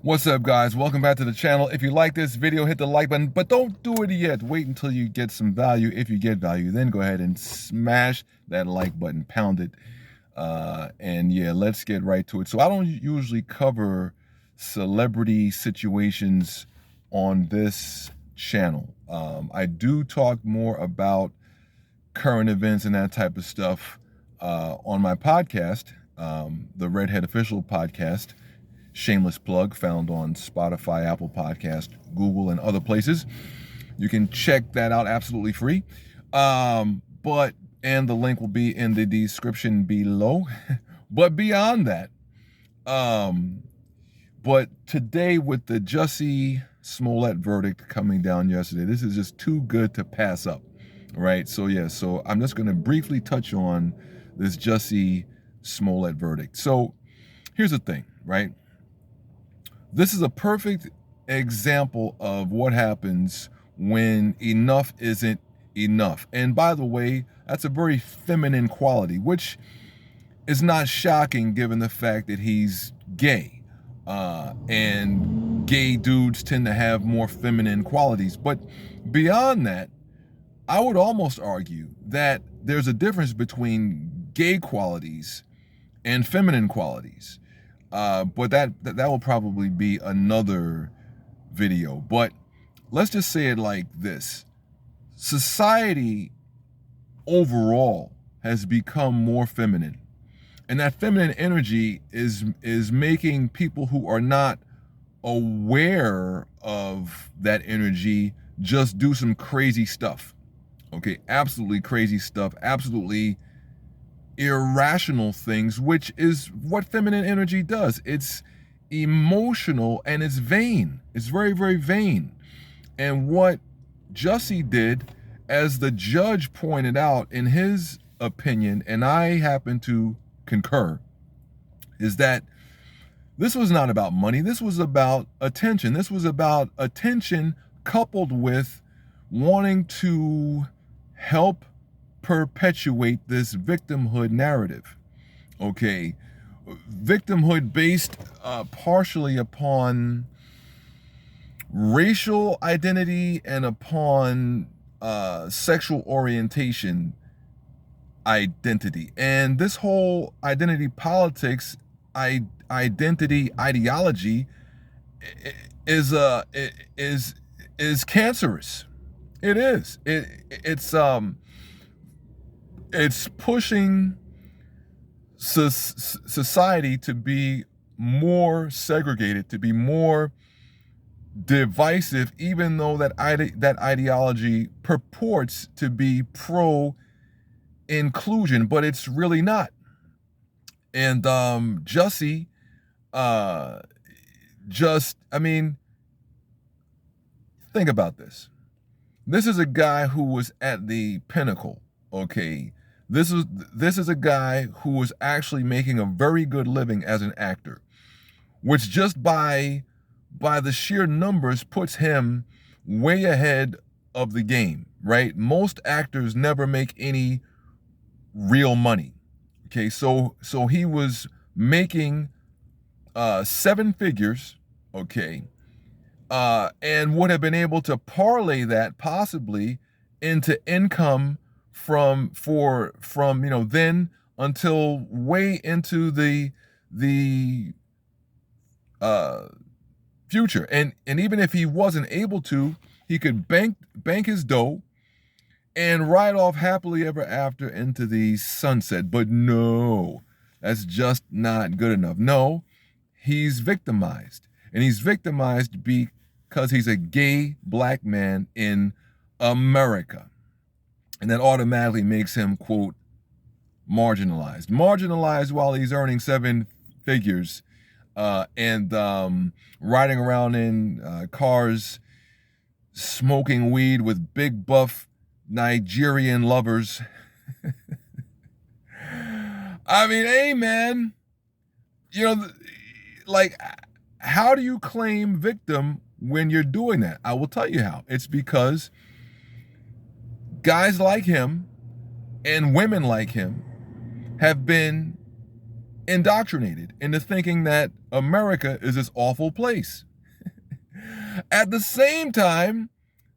What's up, guys? Welcome back to the channel. If you like this video, hit the like button, but don't do it yet. Wait until you get some value. If you get value, then go ahead and smash that like button, pound it. And yeah, let's get right to it. So I don't usually cover celebrity situations on this channel. I do talk more about current events and that type of stuff on my podcast, the Redhead Official podcast. Shameless plug, found on Spotify, Apple Podcast, Google, and other places. You can check that out absolutely free. And the link will be in the description below. But beyond that, but today with the Jussie Smollett verdict coming down yesterday, this is just too good to pass up, right? So yeah, so I'm just going to briefly touch on this Jussie Smollett verdict. So here's the thing, right? This is a perfect example of what happens when enough isn't enough. And by the way, that's a very feminine quality, which is not shocking given the fact that he's gay. And gay dudes tend to have more feminine qualities. But beyond that, I would almost argue that there's a difference between gay qualities and feminine qualities. But that will probably be another video. But let's just say it like this. Society overall has become more feminine. And that feminine energy is making people who are not aware of that energy just do some crazy stuff. Okay, absolutely crazy stuff, absolutely irrational things, which is what feminine energy does. It's emotional and it's vain. It's very, very vain. And what Jussie did, as the judge pointed out in his opinion, and I happen to concur, is that this was not about money. This was about attention. This was about attention coupled with wanting to help perpetuate this victimhood narrative. Okay, victimhood based partially upon racial identity and upon sexual orientation identity. And this whole identity politics, identity ideology is cancerous. It is. It's pushing society to be more segregated, to be more divisive, even though that ideology purports to be pro-inclusion, but it's really not. And Jussie, I mean, think about this. This is a guy who was at the pinnacle, okay? This is a guy who was actually making a very good living as an actor, which just by the sheer numbers puts him way ahead of the game, right? Most actors never make any real money. Okay, so he was making 7 figures, okay, and would have been able to parlay that possibly into income from then until way into the future. And even if he wasn't able to, he could bank his dough and ride off happily ever after into the sunset. But no, that's just not good enough. No, he's victimized. And he's victimized because he's a gay black man in America. And that automatically makes him, quote, marginalized. Marginalized while he's earning 7 figures and riding around in cars, smoking weed with big buff Nigerian lovers. I mean, hey, man, like, how do you claim victim when you're doing that? I will tell you how. It's because guys like him and women like him have been indoctrinated into thinking that America is this awful place. At the same time,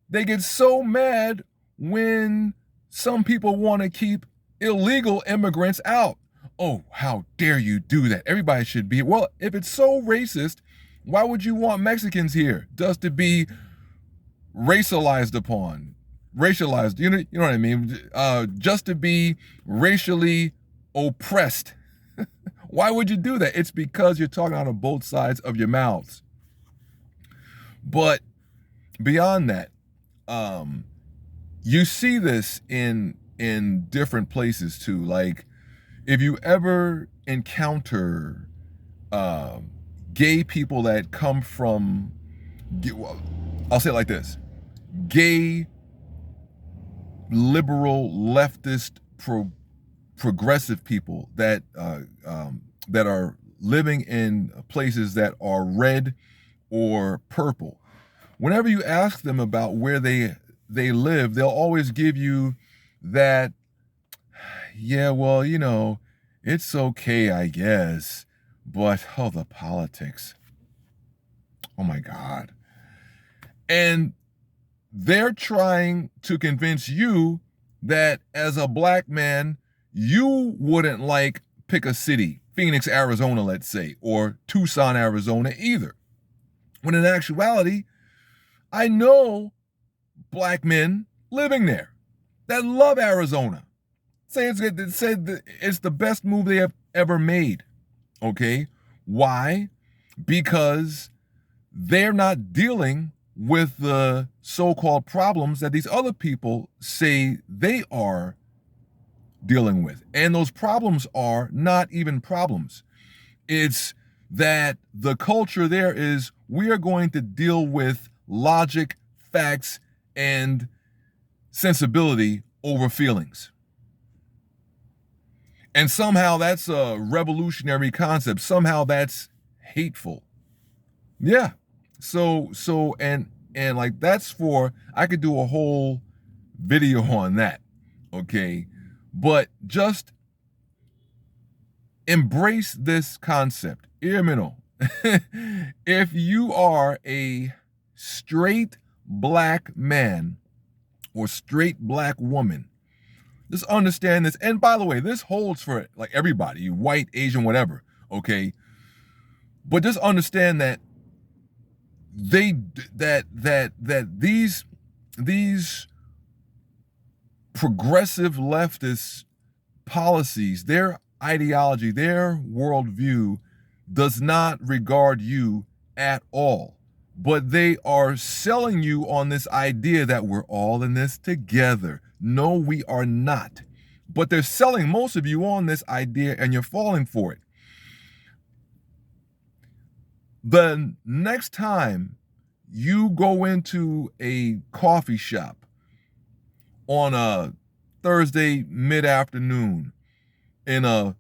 they get so mad when some people want to keep illegal immigrants out. Oh, how dare you do that? Everybody should be. Well, if it's so racist, why would you want Mexicans here just to be racialized upon? Racialized, you know what I mean? Just to be racially oppressed. Why would you do that? It's because you're talking out of both sides of your mouths. But beyond that, you see this in different places too. Like, if you ever encounter gay people that come from, I'll say it like this, gay, liberal, leftist, progressive people that are living in places that are red or purple. Whenever you ask them about where they live, they'll always give you that, yeah, well, you know, it's okay, I guess, but oh, the politics. Oh my God. And they're trying to convince you that as a black man, you wouldn't like pick a city, Phoenix, Arizona, let's say, or Tucson, Arizona either. When in actuality, I know black men living there that love Arizona. Say it's the best move they have ever made. Okay? Why? Because they're not dealing with the so-called problems that these other people say they are dealing with. And those problems are not even problems. It's that the culture there is, we are going to deal with logic, facts, and sensibility over feelings. And somehow that's a revolutionary concept. Somehow that's hateful. Yeah. So and like, that's for, I could do a whole video on that. Okay. But just embrace this concept. Irmino. If you are a straight black man or straight black woman, just understand this. And by the way, this holds for like everybody, white, Asian, whatever. Okay. But just understand that these progressive leftist policies, their ideology, their worldview does not regard you at all. But they are selling you on this idea that we're all in this together. No, we are not. But they're selling most of you on this idea, and you're falling for it. The next time you go into a coffee shop on a Thursday mid-afternoon in a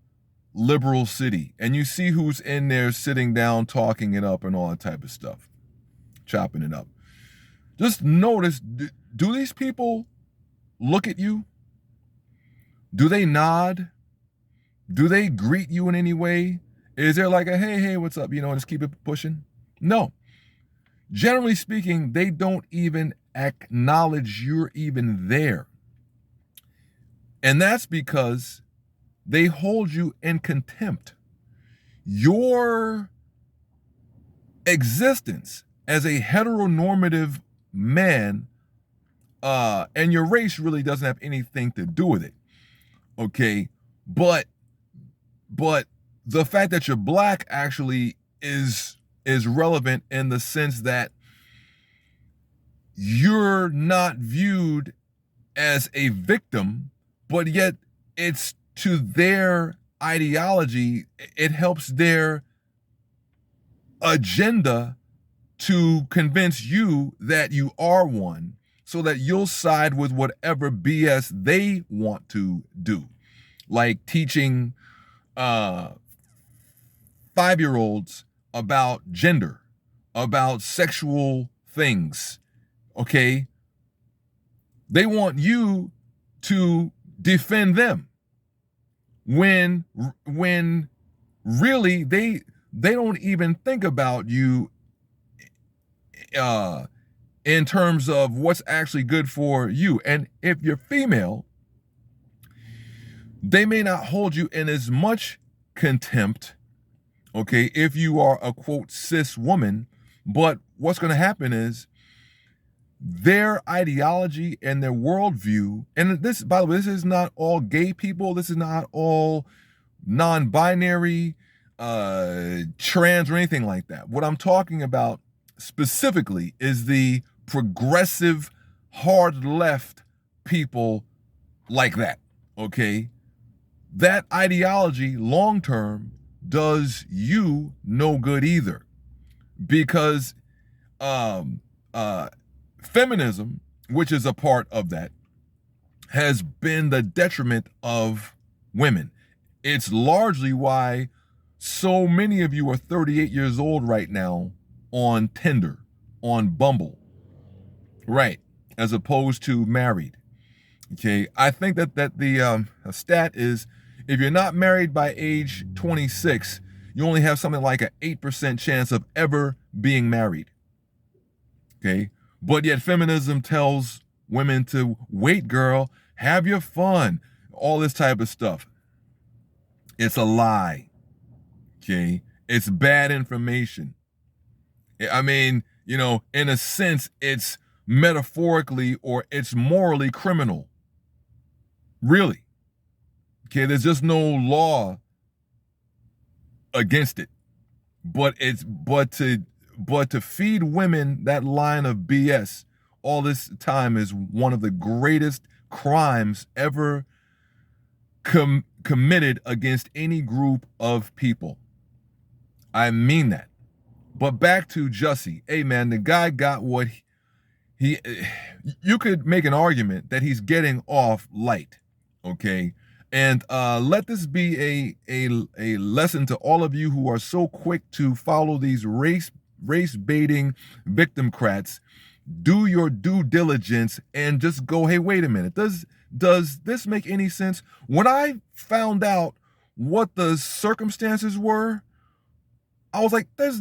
liberal city, and you see who's in there sitting down, talking it up and all that type of stuff, chopping it up, just notice, do these people look at you? Do they nod? Do they greet you in any way? Is there like a, hey, what's up? You know, just keep it pushing? No. Generally speaking, they don't even acknowledge you're even there. And that's because they hold you in contempt. Your existence as a heteronormative man and your race really doesn't have anything to do with it. Okay, but the fact that you're black actually is relevant in the sense that you're not viewed as a victim, but yet it's to their ideology, it helps their agenda to convince you that you are one, so that you'll side with whatever BS they want to do. Like teaching 5-year-olds about gender, about sexual things, okay? They want you to defend them when really they don't even think about you in terms of what's actually good for you. And if you're female, they may not hold you in as much contempt, okay, if you are a quote cis woman. But what's going to happen is their ideology and their worldview, and this, by the way, this is not all gay people, this is not all non-binary, trans or anything like that. What I'm talking about specifically is the progressive, hard left people like that, okay? That ideology long term does you no good either, because feminism, which is a part of that, has been the detriment of women. It's largely why so many of you are 38 years old right now on Tinder, on Bumble, right, as opposed to married. Okay, I think that the stat is, if you're not married by age 26, you only have something like an 8% chance of ever being married. Okay, but yet feminism tells women to wait, girl, have your fun, all this type of stuff. It's a lie. Okay, it's bad information. I mean, you know, in a sense, it's metaphorically or it's morally criminal. Really. Okay, there's just no law against it. But to feed women that line of BS all this time is one of the greatest crimes ever committed against any group of people. I mean that. But back to Jussie. Hey man, the guy got what you could make an argument that he's getting off light. Okay. And let this be a lesson to all of you who are so quick to follow these race baiting victimcrats. Do your due diligence and just go, hey, wait a minute. Does this make any sense? When I found out what the circumstances were, I was like, this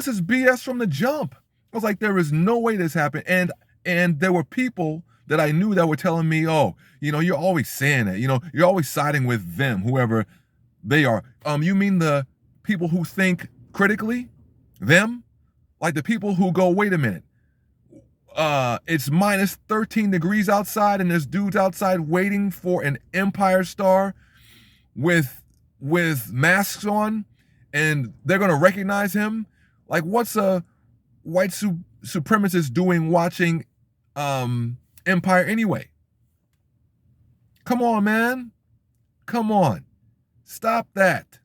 is BS from the jump. I was like, there is no way this happened. And there were people that I knew that were telling me, oh, you know, you're always saying it. You know, you're always siding with them, whoever they are. You mean the people who think critically? Them? Like the people who go, wait a minute. It's minus 13 degrees outside and there's dudes outside waiting for an Empire Star with masks on, and they're going to recognize him? Like, what's a white supremacist doing watching Empire anyway? Come on, man. Come on. Stop that.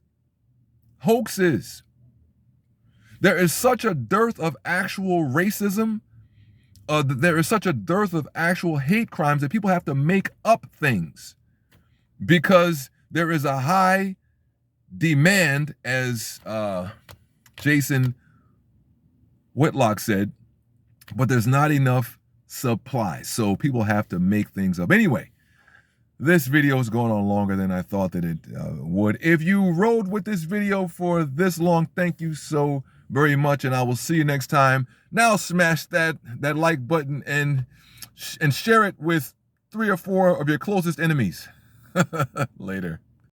Hoaxes. There is such a dearth of actual racism. There is such a dearth of actual hate crimes that people have to make up things because there is a high demand, as Jason Whitlock said, but there's not enough supply. So people have to make things up. Anyway, this video is going on longer than I thought that it would. If you rode with this video for this long, thank you so very much, and I will see you next time. Now smash that like button and share it with 3 or 4 of your closest enemies. Later.